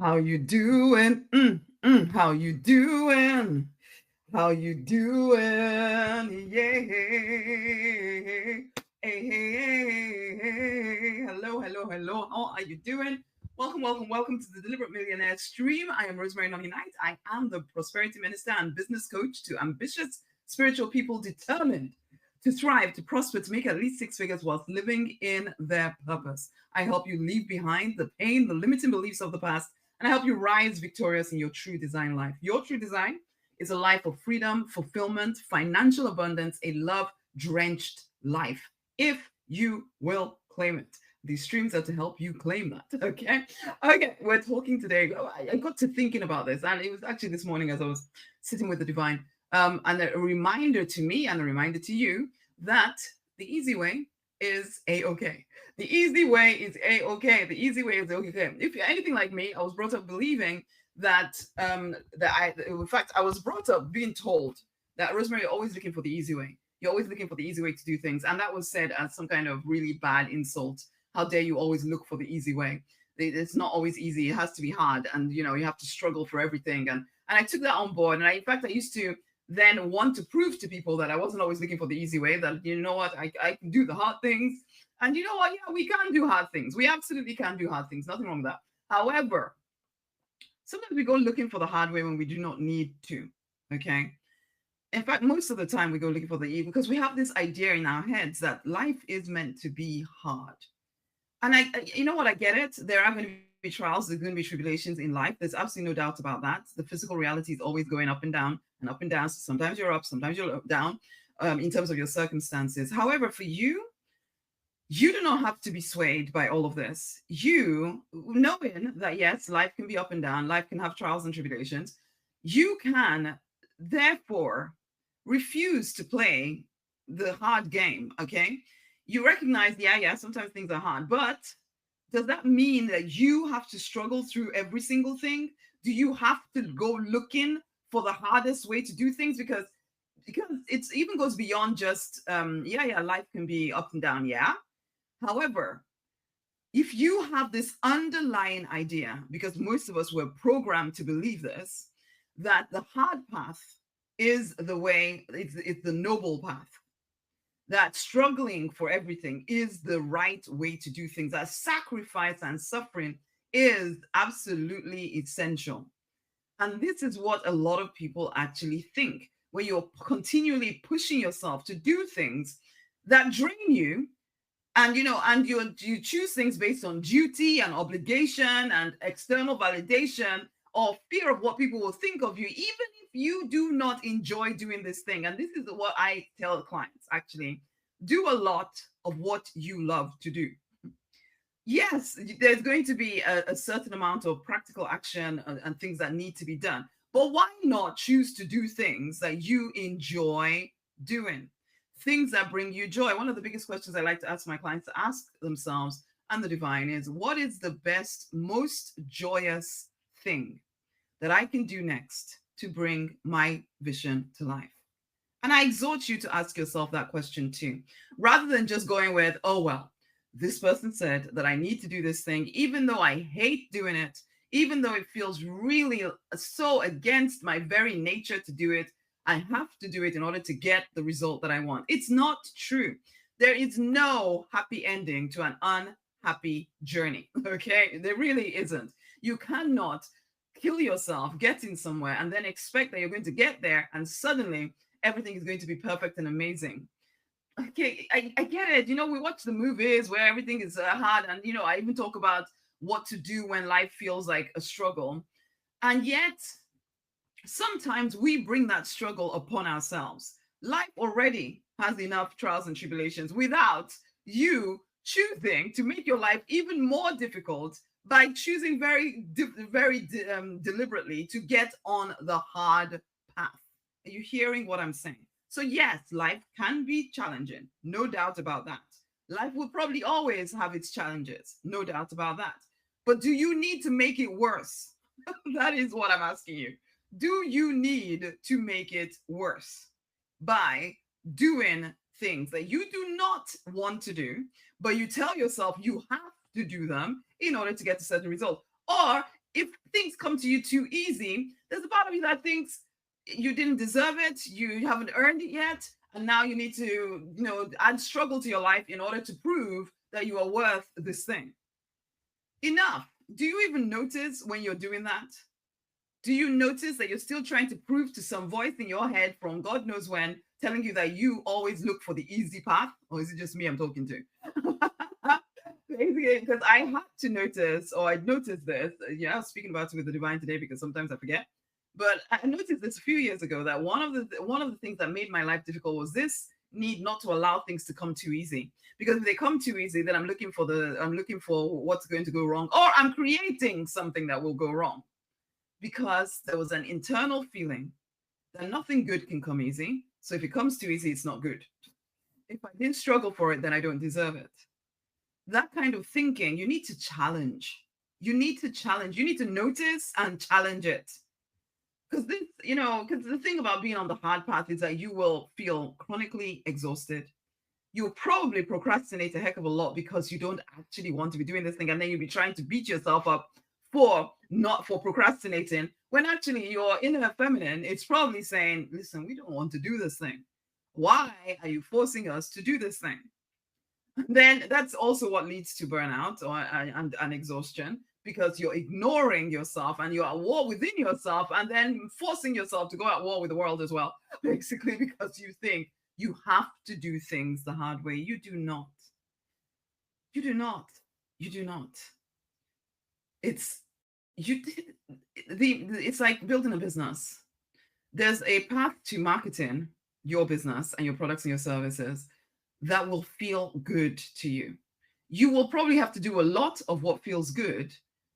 How you doing? How you doing? How you doing? Yeah. Hey. Hello. How are you doing? Welcome to the Deliberate Millionaire Stream. I am Rosemary Nonny Knight. I am the prosperity minister and business coach to ambitious spiritual people determined to thrive, to prosper, to make at least six figures whilst living in their purpose. I help you leave behind the pain, the limiting beliefs of the past, and I help you rise victorious in your true design life. Your true design is a life of freedom, fulfillment, financial abundance, a love drenched life, if you will claim it. These streams are to help you claim that. Okay, we're talking today. I got to thinking about this, and it was actually this morning as I was sitting with the divine, and a reminder to me and a reminder to you that the easy way is a-okay. The easy way is a-okay. The easy way is a-okay. If you're anything like me, I was brought up believing that in fact, I was brought up being told that, Rosemary, you're always looking for the easy way. You're always looking for the easy way to do things. And that was said as some kind of really bad insult. How dare you always look for the easy way? It's not always easy. It has to be hard. And, you have to struggle for everything. And I took that on board. And in fact, I used to then want to prove to people that I wasn't always looking for the easy way, that, you know what, I can do the hard things. And you know what? Yeah, we can do hard things. We absolutely can do hard things. Nothing wrong with that. However, sometimes we go looking for the hard way when we do not need to. Okay. In fact, most of the time we go looking for the easy because we have this idea in our heads that life is meant to be hard. And you know what? I get it. There are going to be trials. There's going to be tribulations in life. There's absolutely no doubt about that. The physical reality is always going up and down and up and down. So sometimes you're up, sometimes you're down in terms of your circumstances. However, for you, you do not have to be swayed by all of this. You, knowing that, yes, life can be up and down, life can have trials and tribulations, you can, therefore, refuse to play the hard game, okay? You recognize, yeah, sometimes things are hard, but does that mean that you have to struggle through every single thing? Do you have to go looking for the hardest way to do things? Because it even goes beyond just, life can be up and down, yeah. However, if you have this underlying idea, because most of us were programmed to believe this, that the hard path is the way, it's the noble path, that struggling for everything is the right way to do things, that sacrifice and suffering is absolutely essential. And this is what a lot of people actually think, where you're continually pushing yourself to do things that drain you. And you choose things based on duty and obligation and external validation or fear of what people will think of you, even if you do not enjoy doing this thing. And this is what I tell clients, actually. Do a lot of what you love to do. Yes, there's going to be a certain amount of practical action and things that need to be done. But why not choose to do things that you enjoy doing? Things that bring you joy. One of the biggest questions I like to ask my clients to ask themselves and the divine is, what is the best, most joyous thing that I can do next to bring my vision to life? And I exhort you to ask yourself that question too, rather than just going with, oh, well, this person said that I need to do this thing, even though I hate doing it, even though it feels really so against my very nature to do it. I have to do it in order to get the result that I want. It's not true. There is no happy ending to an unhappy journey, okay? There really isn't. You cannot kill yourself getting somewhere and then expect that you're going to get there and suddenly everything is going to be perfect and amazing. Okay, I get it. We watch the movies where everything is hard, and, I even talk about what to do when life feels like a struggle. And yet, sometimes we bring that struggle upon ourselves. Life already has enough trials and tribulations without you choosing to make your life even more difficult by choosing very deliberately to get on the hard path. Are you hearing what I'm saying? So yes, life can be challenging, no doubt about that. Life will probably always have its challenges, no doubt about that. But do you need to make it worse? That is what I'm asking you. Do you need to make it worse by doing things that you do not want to do, but you tell yourself you have to do them in order to get a certain result? Or if things come to you too easy, there's a part of you that thinks you didn't deserve it, you haven't earned it yet, and now you need to, add struggle to your life in order to prove that you are worth this thing. Enough. Do you even notice when you're doing that? Do you notice that you're still trying to prove to some voice in your head from God knows when, telling you that you always look for the easy path? Or is it just me I'm talking to? Basically, because I had to notice, or I noticed this. Yeah, I was speaking about it with the divine today because sometimes I forget. But I noticed this a few years ago that one of the things that made my life difficult was this need not to allow things to come too easy. Because if they come too easy, then I'm looking for what's going to go wrong, or I'm creating something that will go wrong. Because there was an internal feeling that nothing good can come easy. So if it comes too easy, it's not good. If I didn't struggle for it, then I don't deserve it. That kind of thinking, you need to challenge. You need to challenge. You need to notice and challenge it. Because because the thing about being on the hard path is that you will feel chronically exhausted. You'll probably procrastinate a heck of a lot because you don't actually want to be doing this thing. And then you'll be trying to beat yourself up for procrastinating, when actually your inner feminine, it's probably saying, listen, we don't want to do this thing. Why are you forcing us to do this thing? Then that's also what leads to burnout and exhaustion, because you're ignoring yourself and you're at war within yourself, and then forcing yourself to go at war with the world as well, basically, because you think you have to do things the hard way. You do not. You do not. You do not. It's it's like building a business. There's a path to marketing your business and your products and your services that will feel good to you. You will probably have to do a lot of what feels good,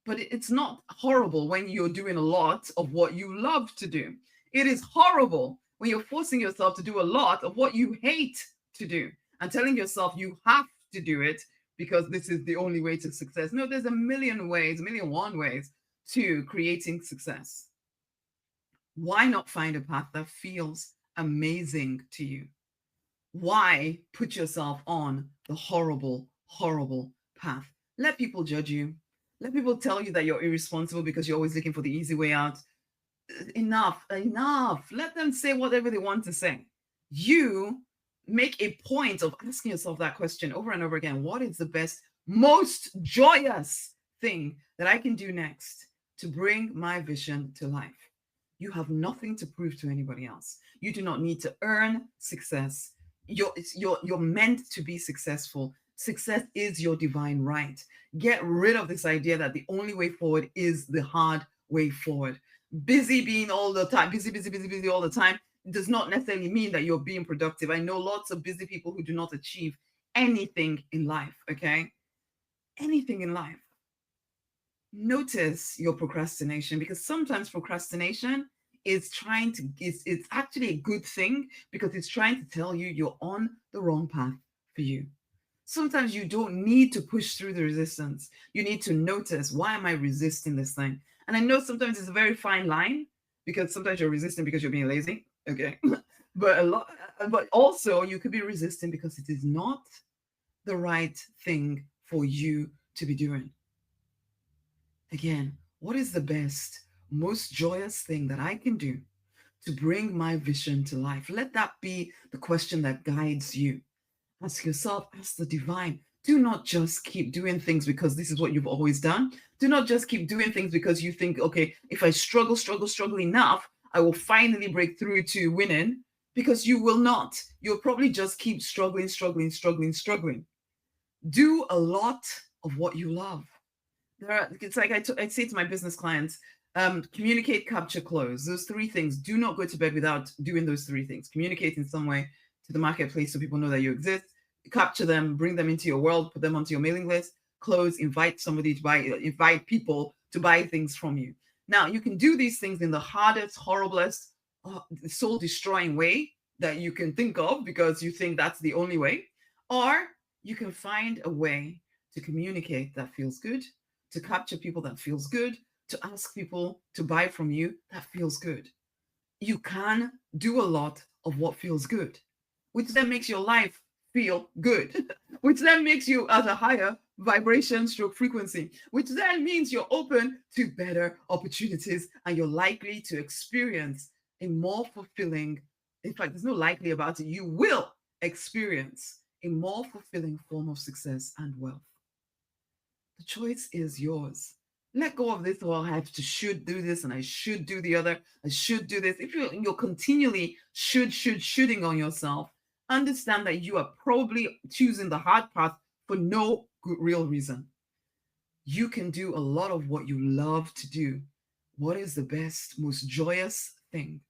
but it's not horrible when you're doing a lot of what you love to do. It is horrible when you're forcing yourself to do a lot of what you hate to do and telling yourself you have to do it because this is the only way to success. No, there's a million ways, a million one ways to creating success. Why not find a path that feels amazing to you? Why put yourself on the horrible, horrible path? Let people judge you. Let people tell you that you're irresponsible because you're always looking for the easy way out. Enough, enough. Let them say whatever they want to say. You make a point of asking yourself that question over and over again. What is the best, most joyous thing that I can do next to bring my vision to life? You have nothing to prove to anybody else. You do not need to earn success. You're meant to be successful. Success is your divine right. Get rid of this idea that the only way forward is the hard way forward. Busy being all the time, busy all the time, does not necessarily mean that you're being productive. I know lots of busy people who do not achieve anything in life, okay? Anything in life. Notice your procrastination, because sometimes procrastination is it's actually a good thing, because it's trying to tell you you're on the wrong path for you. Sometimes you don't need to push through the resistance. You need to notice, why am I resisting this thing? And I know sometimes it's a very fine line, because sometimes you're resisting because you're being lazy, okay? But also you could be resisting because it is not the right thing for you to be doing. Again, what is the best, most joyous thing that I can do to bring my vision to life? Let that be the question that guides you. Ask yourself, ask the divine. Do not just keep doing things because this is what you've always done. Do not just keep doing things because you think, okay, if I struggle enough, I will finally break through to winning, because you will not. You'll probably just keep struggling. Do a lot of what you love. It's like I say to my business clients, communicate, capture, close. Those three things. Do not go to bed without doing those three things. Communicate in some way to the marketplace so people know that you exist. Capture them, bring them into your world, put them onto your mailing list. Close, invite somebody to buy, invite people to buy things from you. Now, you can do these things in the hardest, horriblest, soul-destroying way that you can think of, because you think that's the only way. Or you can find a way to communicate that feels good, to capture people that feels good, to ask people to buy from you that feels good. You can do a lot of what feels good, which then makes your life feel good, which then makes you at a higher vibration stroke frequency, which then means you're open to better opportunities and you're likely to experience a more fulfilling, in fact, there's no likely about it, you will experience a more fulfilling form of success and wealth. The choice is yours. Let go of this, oh, I have to should do this and I should do the other. I should do this. If you're continually shooting on yourself, understand that you are probably choosing the hard path for no good, real reason. You can do a lot of what you love to do. What is the best, most joyous thing?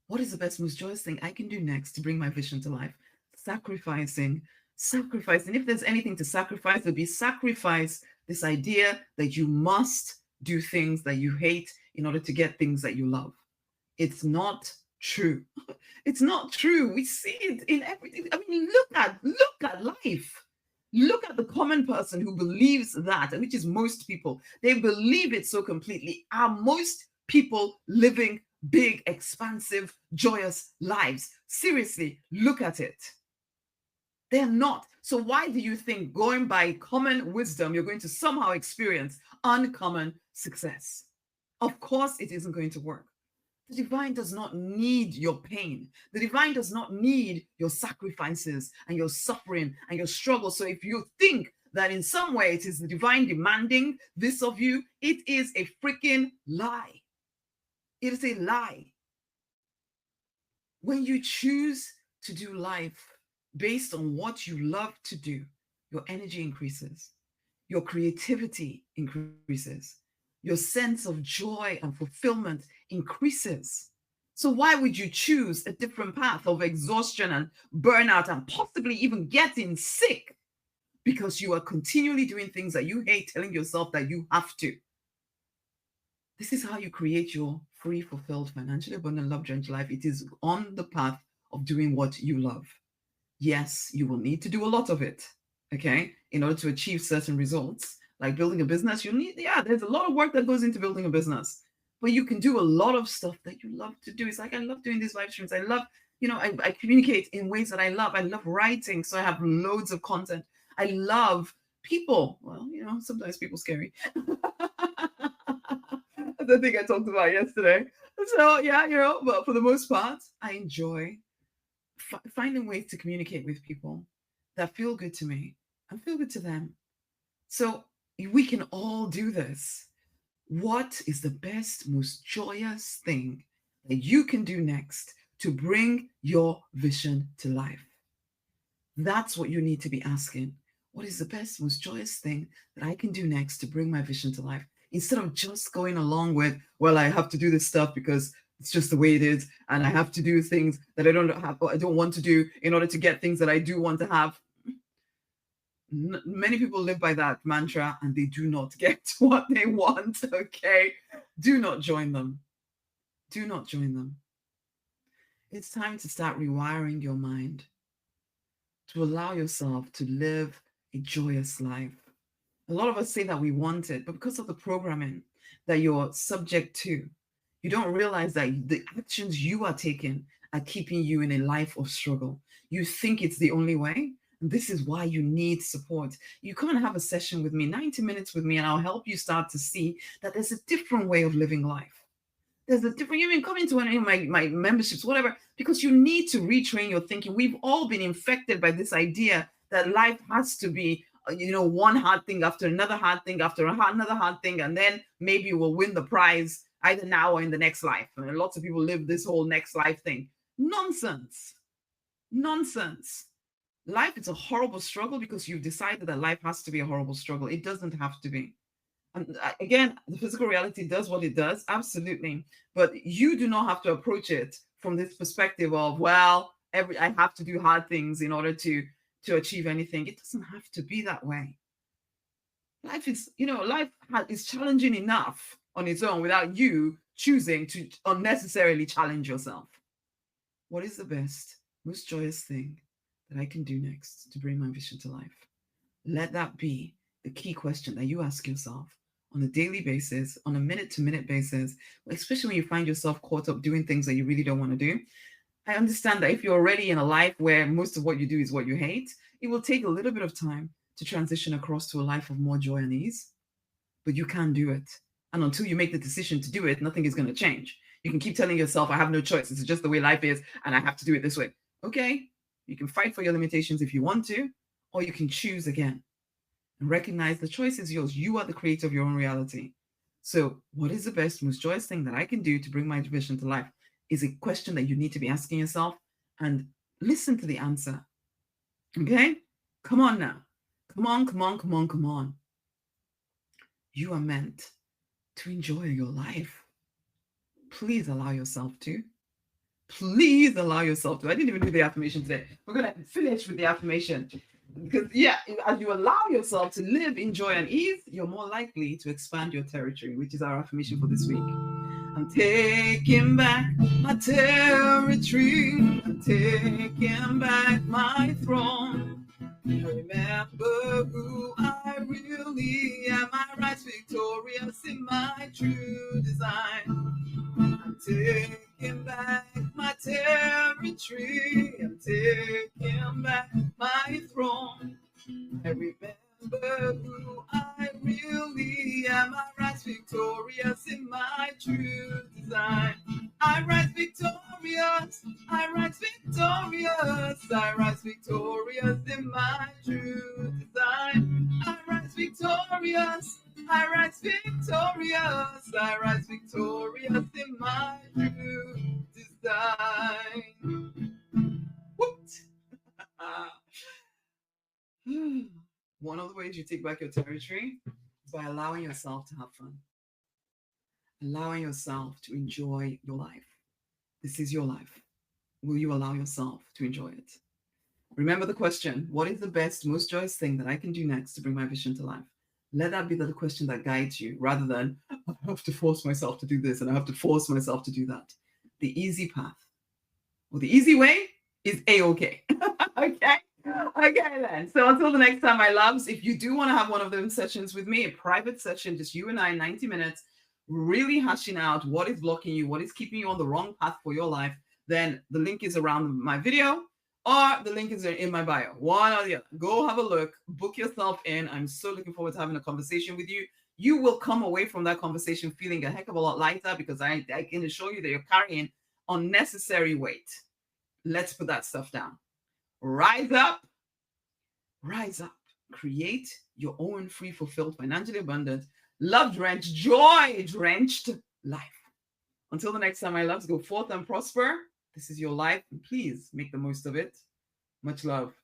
What is the best, most joyous thing I can do next to bring my vision to life? Sacrificing. If there's anything to sacrifice, it'll be sacrifice this idea that you must do things that you hate in order to get things that you love. It's not true. It's not true. We see it in everything. I mean, look at life. Look at the common person who believes that, and which is most people. They believe it so completely. Are most people living big, expansive, joyous lives? Seriously, look at it. They're not. So why do you think going by common wisdom, you're going to somehow experience uncommon success? Of course, it isn't going to work. The divine does not need your pain. The divine does not need your sacrifices and your suffering and your struggle. So if you think that in some way it is the divine demanding this of you, it is a freaking lie. It is a lie. When you choose to do life based on what you love to do, your energy increases, your creativity increases, your sense of joy and fulfillment increases. So why would you choose a different path of exhaustion and burnout and possibly even getting sick because you are continually doing things that you hate, telling yourself that you have to? This is how you create your free, fulfilled, financially abundant, love-drenched life. It is on the path of doing what you love. Yes, you will need to do a lot of it, okay, in order to achieve certain results. Like building a business, there's a lot of work that goes into building a business, but you can do a lot of stuff that you love to do. It's like, I love doing these live streams. I love, I communicate in ways that I love. I love writing, so I have loads of content. I love people. Well, sometimes people scary. The thing I talked about yesterday. So yeah, but for the most part, I enjoy finding ways to communicate with people that feel good to me and feel good to them. So we can all do this. What is the best, most joyous thing that you can do next to bring your vision to life? That's what you need to be asking. What is the best, most joyous thing that I can do next to bring my vision to life? Instead of just going along with, well, I have to do this stuff because it's just the way it is, and I have to do things that I don't want to do in order to get things that I do want to have. Many people live by that mantra and they do not get what they want, okay? Do not join them. Do not join them. It's time to start rewiring your mind to allow yourself to live a joyous life. A lot of us say that we want it, but because of the programming that you're subject to, you don't realize that the actions you are taking are keeping you in a life of struggle. You think it's the only way. And this is why you need support. You come and have a session with me, 90 minutes with me, and I'll help you start to see that there's a different way of living life. There's a different, you can come into any of my memberships, whatever, because you need to retrain your thinking. We've all been infected by this idea that life has to be, one hard thing after another hard thing after another hard thing, and then maybe you will win the prize either now or in the next life. And lots of people live this whole next life thing. Nonsense. Life is a horrible struggle because you've decided that life has to be a horrible struggle. It doesn't have to be. And again, the physical reality does what it does, absolutely. But you do not have to approach it from this perspective of, well, I have to do hard things in order to achieve anything. It doesn't have to be that way. Life is challenging enough on its own without you choosing to unnecessarily challenge yourself. What is the best, most joyous thing that I can do next to bring my vision to life? Let that be the key question that you ask yourself on a daily basis, on a minute-to-minute basis, especially when you find yourself caught up doing things that you really don't want to do. I understand that if you're already in a life where most of what you do is what you hate, it will take a little bit of time to transition across to a life of more joy and ease, but you can do it. And until you make the decision to do it, nothing is going to change. You can keep telling yourself, I have no choice. This is just the way life is, and I have to do it this way. Okay, you can fight for your limitations if you want to, or you can choose again and recognize the choice is yours. You are the creator of your own reality. So, what is the best, most joyous thing that I can do to bring my vision to life is a question that you need to be asking yourself, and listen to the answer. Okay? Come on now. Come on, come on, come on, come on. You are meant to enjoy your life. Please allow yourself to. Please allow yourself to. I didn't even do the affirmation today. We're going to finish with the affirmation. Because, yeah, as you allow yourself to live in joy and ease, you're more likely to expand your territory, which is our affirmation for this week. I'm taking back my territory. I'm taking back my throne. I remember who I really am. I rise victorious in my true design. I'm taking back my territory. I'm taking back my throne. I remember who I really am. I rise victorious in my true design. I rise victorious. I rise victorious. I rise victorious in my true design. I rise victorious. I rise victorious. I rise victorious in my true design. What? One of the ways you take back your territory is by allowing yourself to have fun, allowing yourself to enjoy your life. This is your life. Will you allow yourself to enjoy it? Remember the question, what is the best, most joyous thing that I can do next to bring my vision to life? Let that be the question that guides you rather than, I have to force myself to do this and I have to force myself to do that. The easy path or the easy way is A-okay. Okay? Okay then. So until the next time, my loves, if you do want to have one of those sessions with me, a private session, just you and I, 90 minutes, really hashing out what is blocking you, what is keeping you on the wrong path for your life, then the link is around my video or the link is in my bio. One or the other. Go have a look, book yourself in. I'm so looking forward to having a conversation with you. You will come away from that conversation feeling a heck of a lot lighter because I can assure you that you're carrying unnecessary weight. Let's put that stuff down. Rise up, create your own free, fulfilled, financially abundant, love drenched, joy drenched life. Until the next time, my loves, go forth and prosper. This is your life, and please make the most of it. Much love.